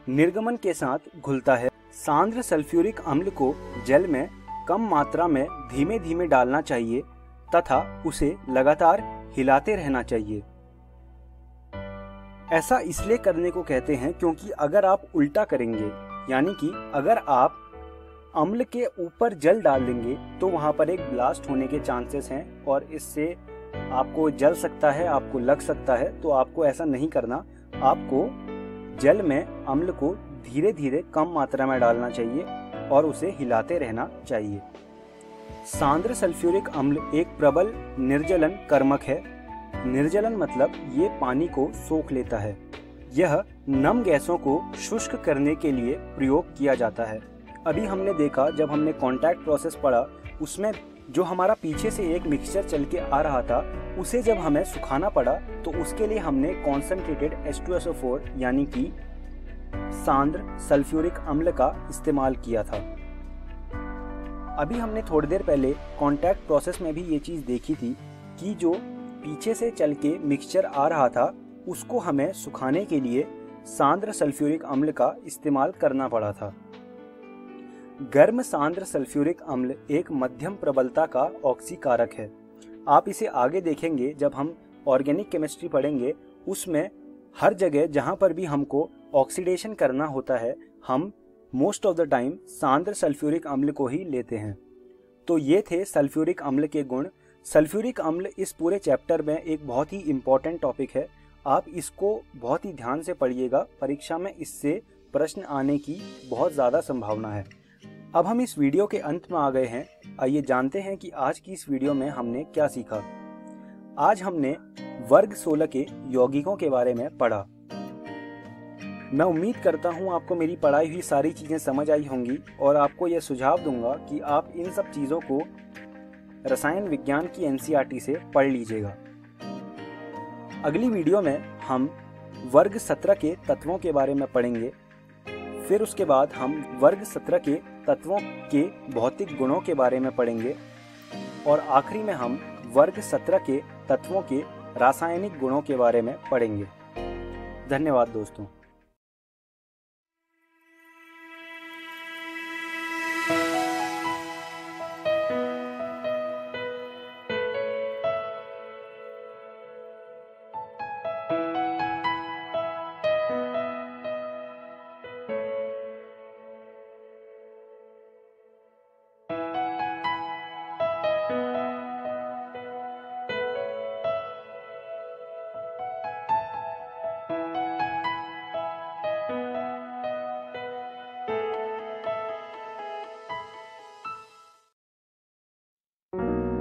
निर्गमन के साथ घुलता है। सांद्र सल्फ्यूरिक अम्ल को जल में कम मात्रा में धीमे धीमे डालना चाहिए तथा उसे लगातार हिलाते रहना चाहिए। ऐसा इसलिए करने को कहते हैं क्योंकि अगर आप उल्टा करेंगे, यानी कि अगर आप अम्ल के ऊपर जल डाल देंगे तो वहां पर एक ब्लास्ट होने के चांसेस हैं और इससे आपको जल सकता है, आपको लग सकता है। तो आपको ऐसा नहीं करना। आपको जल में अम्ल को धीरे धीरे कम मात्रा में डालना चाहिए और उसे हिलाते रहना चाहिए। सांद्र सल्फ्यूरिक अम्ल एक प्रबल निर्जलन कर्मक है। निर्जलन मतलब ये पानी को सोख लेता है। यह नम गैसों को शुष्क करने के लिए प्रयोग किया जाता है। अभी हमने देखा, जब हमने कॉन्टैक्ट प्रोसेस पढ़ा, उसमें जो हमारा पीछे से एक मिक्सचर चल के आ रहा था उसे जब हमें सुखाना पड़ा तो उसके लिए हमने कॉन्सेंट्रेटेड H2SO4 यानी कि सांद्र सल्फ्यूरिक अम्ल का इस्तेमाल किया था। अभी हमने थोड़ी देर पहले कॉन्टैक्ट प्रोसेस में भी ये चीज़ देखी थी कि जो पीछे से चल के मिक्सचर आ रहा था उसको हमें सुखाने के लिए सांद्र सल्फ्यूरिक अम्ल का इस्तेमाल करना पड़ा था। गर्म सांद्र सल्फ्यूरिक अम्ल एक मध्यम प्रबलता का ऑक्सीकारक है। आप इसे आगे देखेंगे जब हम ऑर्गेनिक केमिस्ट्री पढ़ेंगे। उसमें हर जगह जहाँ पर भी हमको ऑक्सीडेशन करना होता है हम मोस्ट ऑफ द टाइम सांद्र सल्फ्यूरिक अम्ल को ही लेते हैं। तो ये थे सल्फ्यूरिक अम्ल के गुण। सल्फ्यूरिक अम्ल इस पूरे चैप्टर में एक बहुत ही इम्पॉर्टेंट टॉपिक है। आप इसको बहुत ही ध्यान से पढ़िएगा। परीक्षा में इससे प्रश्न आने की बहुत ज़्यादा संभावना है। अब हम इस वीडियो के अंत में आ गए हैं। आइए जानते हैं कि आज की इस वीडियो में हमने क्या सीखा। आज हमने वर्ग 16 के यौगिकों के बारे में पढ़ा। मैं उम्मीद करता हूं आपको मेरी पढ़ाई हुई सारी चीज़ें समझ आई होंगी और आपको यह सुझाव दूंगा कि आप इन सब चीज़ों को रसायन विज्ञान की NCERT से पढ़ लीजिएगा। अगली वीडियो में हम वर्ग 17 के तत्वों के बारे में पढ़ेंगे। फिर उसके बाद हम वर्ग 17 के तत्वों के भौतिक गुणों के बारे में पढ़ेंगे और आखिरी में हम वर्ग 17 के तत्वों के रासायनिक गुणों के बारे में पढ़ेंगे। धन्यवाद दोस्तों।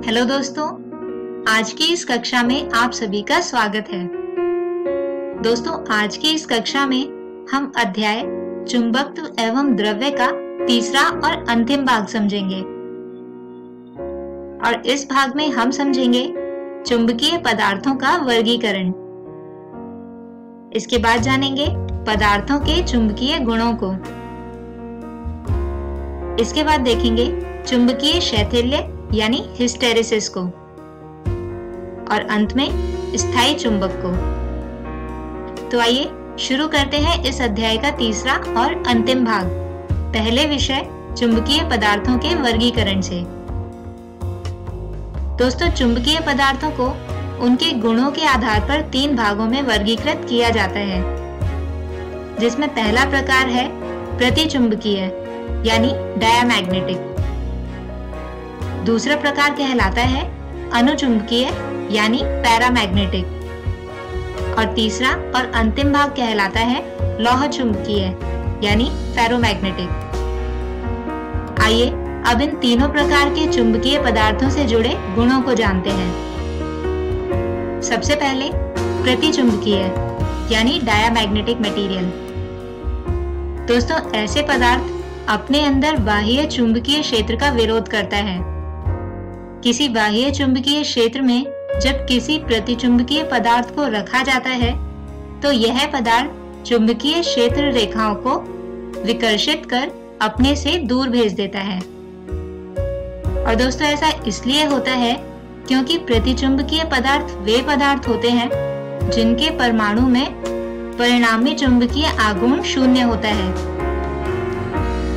हेलो दोस्तों, आज की इस कक्षा में आप सभी का स्वागत है। दोस्तों, आज की इस कक्षा में हम अध्याय चुंबकत्व एवं द्रव्य का तीसरा और अंतिम भाग समझेंगे और इस भाग में हम समझेंगे चुंबकीय पदार्थों का वर्गीकरण। इसके बाद जानेंगे पदार्थों के चुंबकीय गुणों को। इसके बाद देखेंगे चुंबकीय शैथिल्य यानी हिस्टेरिसिस को। और अंत में स्थायी चुंबक को। तो आइए शुरू करते हैं इस अध्याय का तीसरा और अंतिम भाग, पहले विषय चुंबकीय पदार्थों के वर्गीकरण से। दोस्तों, चुंबकीय पदार्थों को उनके गुणों के आधार पर 3 भागों में वर्गीकृत किया जाता है, जिसमें पहला प्रकार है प्रतिचुंबकीय यानी डायामैग्नेटिक। दूसरा प्रकार कहलाता है अनुचुंबकीय यानी पैरामैग्नेटिक। और तीसरा और अंतिम भाग कहलाता है लौह चुंबकीय यानी फेरोमैग्नेटिक। आइए अब इन तीनों प्रकार के चुंबकीय पदार्थों से जुड़े गुणों को जानते हैं। सबसे पहले प्रतिचुंबकीय यानी डायामैग्नेटिक मटेरियल। दोस्तों, ऐसे पदार्थ अपने अंदर बाह्य चुंबकीय क्षेत्र का विरोध करता है। किसी बाह्य चुंबकीय क्षेत्र में जब किसी प्रतिचुंबकीय पदार्थ को रखा जाता है तो यह पदार्थ चुंबकीय क्षेत्र रेखाओं को विकर्षित कर अपने से दूर भेज देता है। और दोस्तों, ऐसा इसलिए होता है क्योंकि प्रतिचुंबकीय पदार्थ वे पदार्थ होते हैं जिनके परमाणु में परिणामी चुंबकीय आघूर्ण शून्य होता है।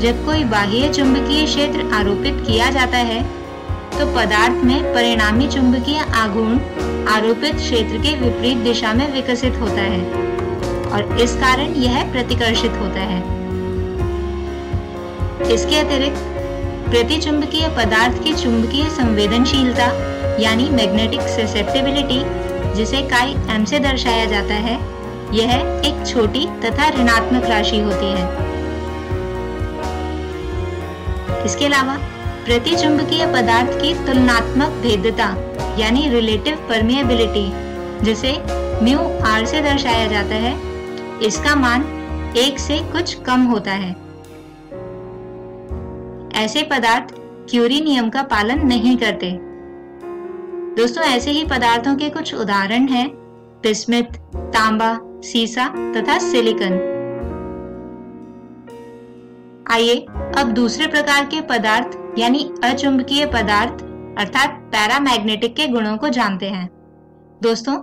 जब कोई बाह्य चुंबकीय क्षेत्र आरोपित किया जाता है तो पदार्थ में परिणामी चुंबकीय आघूर्ण आरोपित क्षेत्र के विपरीत दिशा में विकसित होता है और इस कारण यह प्रतिकर्षित होता है। इसके अतिरिक्त प्रतिचुंबकीय पदार्थ की चुंबकीय संवेदनशीलता यानी मैग्नेटिक ससेप्टिबिलिटी, जिसे काई m से दर्शाया जाता है, यह एक छोटी तथा ऋणात्मक राशि होती है। इसके अलावा प्रतिचुंबकीय पदार्थ की तुलनात्मक भेद्यता यानी रिलेटिव परमिएबिलिटी, जिसे म्यू r से दर्शाया जाता है, इसका मान 1 से कुछ कम होता है। ऐसे पदार्थ क्यूरी नियम का पालन नहीं करते। दोस्तों, ऐसे ही पदार्थों के कुछ उदाहरण हैं बिस्मिथ, तांबा, सीसा तथा सिलिकॉन। आइए अब दूसरे प्रकार के पदार्थ यानी अचुंबकीय पदार्थ अर्थात पैरामैग्नेटिक के गुणों को जानते हैं। दोस्तों,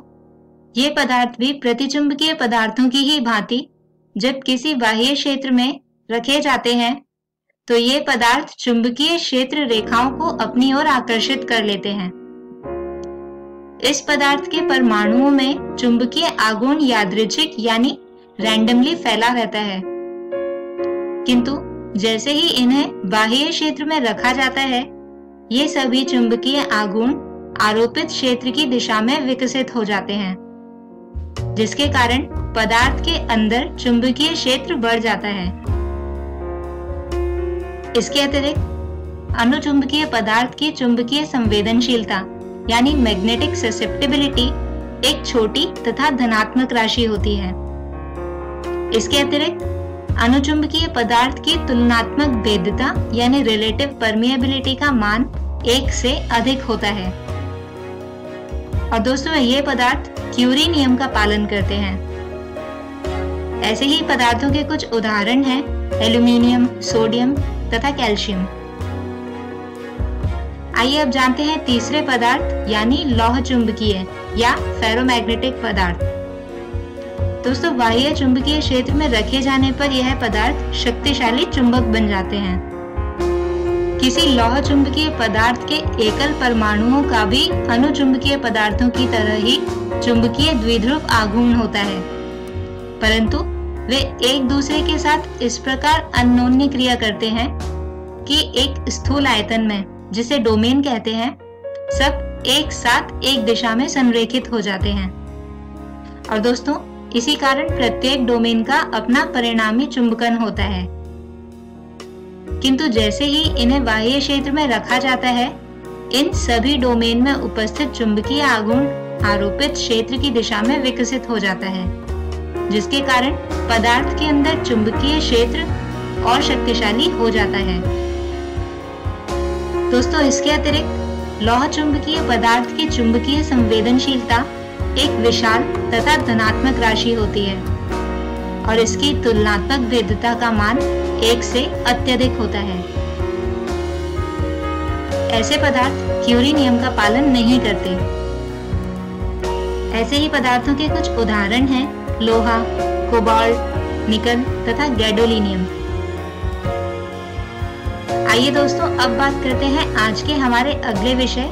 ये पदार्थ भी प्रतिचुंबकीय पदार्थों की ही भांति जब किसी बाह्य क्षेत्र में रखे जाते हैं तो ये पदार्थ चुंबकीय क्षेत्र रेखाओं को अपनी ओर आकर्षित कर लेते हैं। इस पदार्थ के परमाणुओं में चुंबकीय आघूर्ण यादृच्छिक यानी रैंडमली फैला रहता है, किंतु जैसे ही इन्हें बाह्य क्षेत्र में रखा जाता है, ये सभी चुंबकीय आघूर्ण आरोपित क्षेत्र की दिशा में विकसित हो जाते हैं, जिसके कारण पदार्थ के अंदर चुंबकीय क्षेत्र बढ़ जाता है। इसके अतिरिक्त अनुचुंबकीय पदार्थ की चुंबकीय संवेदनशीलता यानी मैग्नेटिक ससेप्टिबिलिटी एक छोटी तथा धनात्मक राशि होती है। इसके अतिरिक्त अनुचुंबकीय पदार्थ की तुलनात्मक भेद्यता यानी रिलेटिव परमिएबिलिटी का मान 1 से अधिक होता है। और दोस्तों, ये पदार्थ क्यूरी नियम का पालन करते हैं। ऐसे ही पदार्थों के कुछ उदाहरण हैं एल्यूमिनियम, सोडियम तथा कैल्शियम। आइए अब जानते हैं तीसरे पदार्थ यानी लौह चुंबकीय या फेरोमैग्नेटिक पदार्थ। दोस्तों, बाह्य चुंबकीय क्षेत्र में रखे जाने पर यह पदार्थ शक्तिशाली चुंबक बन जाते हैं। किसी लौह चुंबकीय पदार्थ के एकल परमाणुओं का भी अनुचुंबकीय पदार्थों की तरह ही चुंबकीय द्विध्रुव आघूर्ण होता है, परंतु वे एक दूसरे के साथ इस प्रकार अन्योन्य क्रिया करते हैं कि एक स्थूल आयतन में, जिसे डोमेन कहते हैं, सब एक साथ एक दिशा में संरेखित हो जाते हैं। और दोस्तों, इसी कारण प्रत्येक डोमेन का अपना परिणामी चुंबकन होता है। किंतु जैसे ही इन्हें बाह्य क्षेत्र में रखा जाता है, इन सभी डोमेन में उपस्थित चुंबकीय आघूर्ण आरोपित क्षेत्र की दिशा में विकसित हो जाता है, जिसके कारण पदार्थ के अंदर चुंबकीय क्षेत्र और शक्तिशाली हो जाता है। दोस्तों, इसके अतिरिक्त लौह चुंबकीय पदार्थ की चुंबकीय संवेदनशीलता एक विशाल तथा धनात्मक राशि होती है और इसकी तुलनात्मक भेद्यता का मान 1 से अत्यधिक होता है। ऐसे पदार्थ क्यूरी नियम का पालन नहीं करते। ऐसे ही पदार्थों के कुछ उदाहरण हैं लोहा, कोबाल्ट, निकल तथा गैडोलीनियम। आइए दोस्तों, अब बात करते हैं आज के हमारे अगले विषय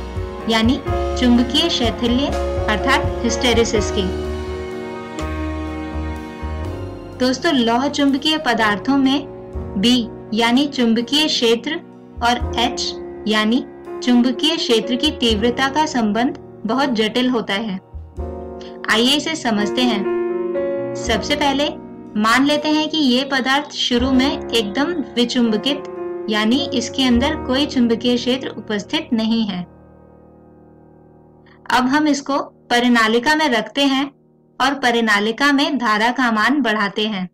यानी चुंबकीय शैथिल्य अर्थात हिस्टेरिसिस की। दोस्तों, लौह चुंबकीय पदार्थों में B यानी चुंबकीय क्षेत्र और H यानी चुंबकीय क्षेत्र की तीव्रता का संबंध बहुत जटिल होता है। आइए इसे समझते हैं। सबसे पहले मान लेते हैं कि ये पदार्थ शुरू में एकदम विचुंबकित यानी इसके अंदर कोई चुंबकीय क्षेत्र उपस्थित नहीं है। अब हम इसको परिनालिका में रखते हैं और परिनालिका में धारा का मान बढ़ाते हैं।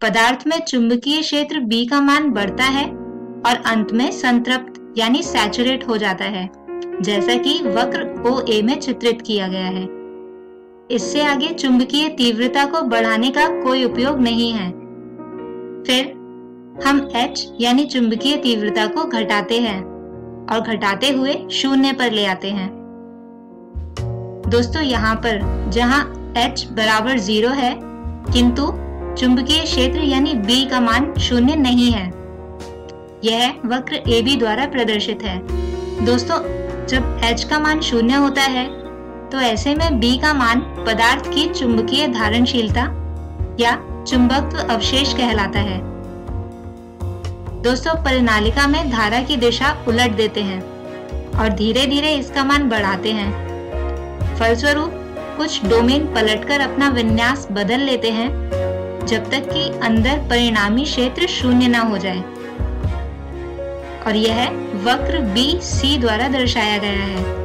पदार्थ में चुंबकीय क्षेत्र B का मान बढ़ता है और अंत में संतृप्त यानी सैचुरेट हो जाता है, जैसा कि वक्र OA में चित्रित किया गया है। इससे आगे चुंबकीय तीव्रता को बढ़ाने का कोई उपयोग नहीं है। फिर हम H यानी चुंबकीय तीव्रता को घटाते हैं और घटाते हुए शून्य पर ले आते हैं। दोस्तों, यहाँ पर जहाँ H बराबर 0 है किंतु चुंबकीय क्षेत्र यानी B का मान शून्य नहीं है, यह वक्र AB द्वारा प्रदर्शित है। दोस्तों, जब H का मान शून्य होता है तो ऐसे में B का मान पदार्थ की चुंबकीय धारणशीलता या चुंबकत्व अवशेष कहलाता है। दोस्तों, परिनालिका में धारा की दिशा उलट देते हैं और धीरे धीरे इसका मान बढ़ाते हैं। फलस्वरूप कुछ डोमेन पलटकर अपना विन्यास बदल लेते हैं जब तक कि अंदर परिणामी क्षेत्र शून्य न हो जाए, और यह वक्र BC द्वारा दर्शाया गया है।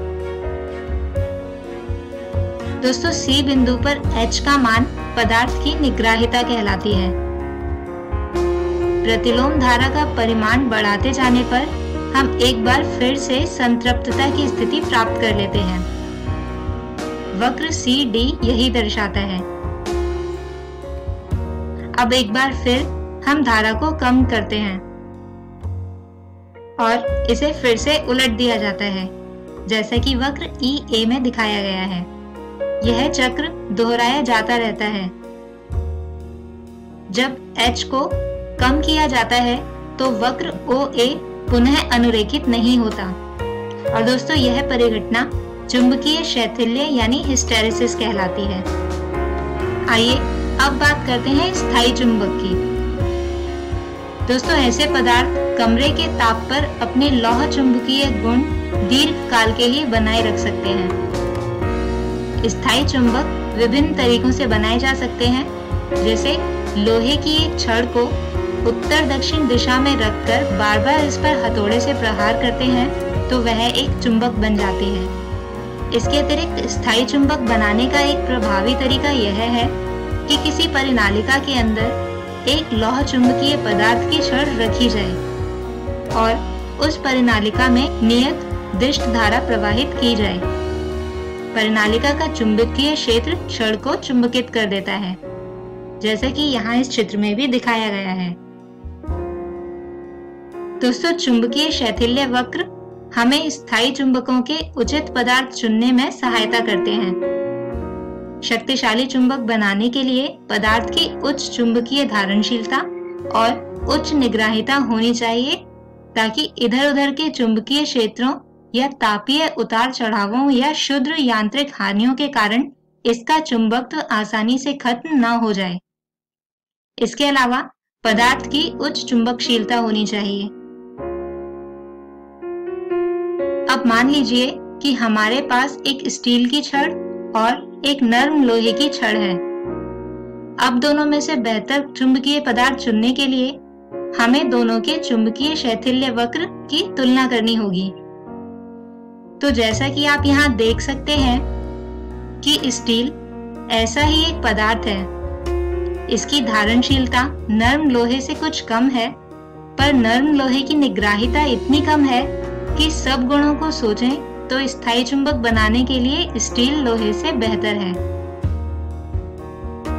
दोस्तों, C बिंदु पर H का मान पदार्थ की निग्राहिता कहलाती है। प्रतिलोम धारा का परिमाण बढ़ाते जाने पर हम एक बार फिर से संतृप्तता की स्थिति प्राप्त कर लेते हैं। वक्र CD यही दर्शाता है। अब एक बार फिर हम धारा को कम करते हैं और इसे फिर से उलट दिया जाता है, जैसा कि वक्र EA में दिखाया गया है। यह चक्र दोहराया जाता रहता है। जब H को कम किया जाता है तो वक्र OA पुनः अनुरेखित नहीं होता। और दोस्तों, यह परिघटना चुंबकीय शैथिल्य यानी हिस्टेरिसिस कहलाती है। आइए अब बात करते हैं स्थायी चुंबक की। दोस्तों, ऐसे पदार्थ कमरे के ताप पर अपने लौह चुंबकीय गुण दीर्घ काल के लिए बनाए रख सकते हैं। स्थायी चुंबक विभिन्न तरीकों से बनाए जा सकते हैं, जैसे लोहे की एक छड़ को उत्तर दक्षिण दिशा में रखकर बार बार इस पर हथौड़े से प्रहार करते हैं तो वह एक चुंबक बन जाती है। इसके अतिरिक्त स्थायी चुंबक बनाने का एक प्रभावी तरीका यह है कि किसी परिनालिका के अंदर एक लौह चुंबकीय पदार्थ की छड़ रखी जाए और उस परिनालिका में नियत दिष्ट धारा प्रवाहित की जाए। परिनालिका का चुंबकीय क्षेत्र छड़ को चुंबकित कर देता है, जैसा कि यहाँ इस चित्र में भी दिखाया गया है। दोस्तों, चुंबकीय शैथिल्य वक्र हमें स्थायी चुंबकों के उचित पदार्थ चुनने में सहायता करते हैं। शक्तिशाली चुंबक बनाने के लिए पदार्थ की उच्च चुंबकीय धारणशीलता और उच्च निग्राहिता होनी चाहिए, ताकि इधर उधर के चुंबकीय क्षेत्रों या तापीय उतार चढ़ावों या क्षुद्र यांत्रिक हानियों के कारण इसका चुंबकत्व आसानी से खत्म न हो जाए। इसके अलावा पदार्थ की उच्च चुंबकशीलता होनी चाहिए। अब मान लीजिए कि हमारे पास एक स्टील की छड़ और एक नर्म लोहे की छड़ है। अब दोनों में से बेहतर चुंबकीय पदार्थ चुनने के लिए हमें दोनों के चुंबकीय शैथिल्य वक्र की तुलना करनी होगी। तो जैसा कि आप यहाँ देख सकते हैं कि स्टील ऐसा ही एक पदार्थ है। इसकी धारणशीलता नर्म लोहे से कुछ कम है, पर नर्म लोहे की निग्राहिता इतनी कम है कि सब गुणों को सोचें तो स्थायी चुंबक बनाने के लिए स्टील लोहे से बेहतर है।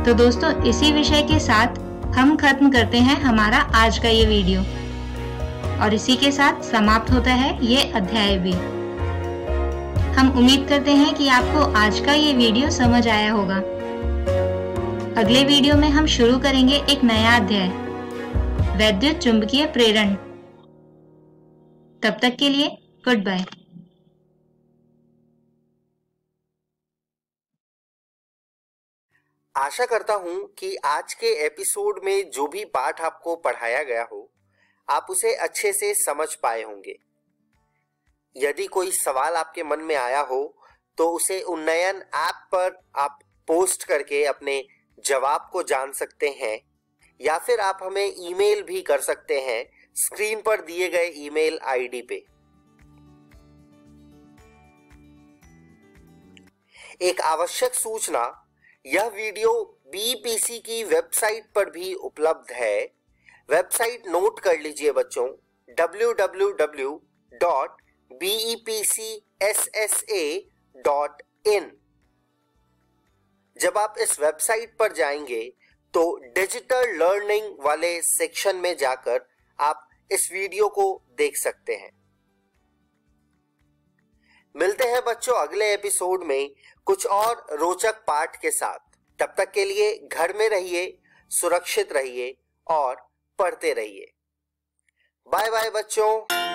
तो दोस्तों, इसी विषय के साथ हम खत्म करते हैं हमारा आज का ये वीडियो, और इसी के साथ समाप्त होता है ये अध्याय भी। हम उम्मीद करते हैं कि आपको आज का ये वीडियो समझ आया होगा। अगले वीडियो में हम शुरू करेंगे एक नया अध्याय, वैद्युत चुंबकीय प्रेरण। तब तक के लिए गुड बाय। आशा करता हूं कि आज के एपिसोड में जो भी पाठ आपको पढ़ाया गया हो, आप उसे अच्छे से समझ पाए होंगे। यदि कोई सवाल आपके मन में आया हो तो उसे उन्नयन ऐप पर आप पोस्ट करके अपने जवाब को जान सकते हैं, या फिर आप हमें ईमेल भी कर सकते हैं स्क्रीन पर दिए गए ईमेल आईडी पे। एक आवश्यक सूचना, यह वीडियो बीईपीसी की वेबसाइट पर भी उपलब्ध है। वेबसाइट नोट कर लीजिए बच्चों, www.bepcssa.in। जब आप इस वेबसाइट पर जाएंगे तो डिजिटल लर्निंग वाले सेक्शन में जाकर आप इस वीडियो को देख सकते हैं। मिलते हैं बच्चों अगले एपिसोड में कुछ और रोचक पाठ के साथ। तब तक के लिए घर में रहिए, सुरक्षित रहिए और पढ़ते रहिए। बाय बाय बच्चों।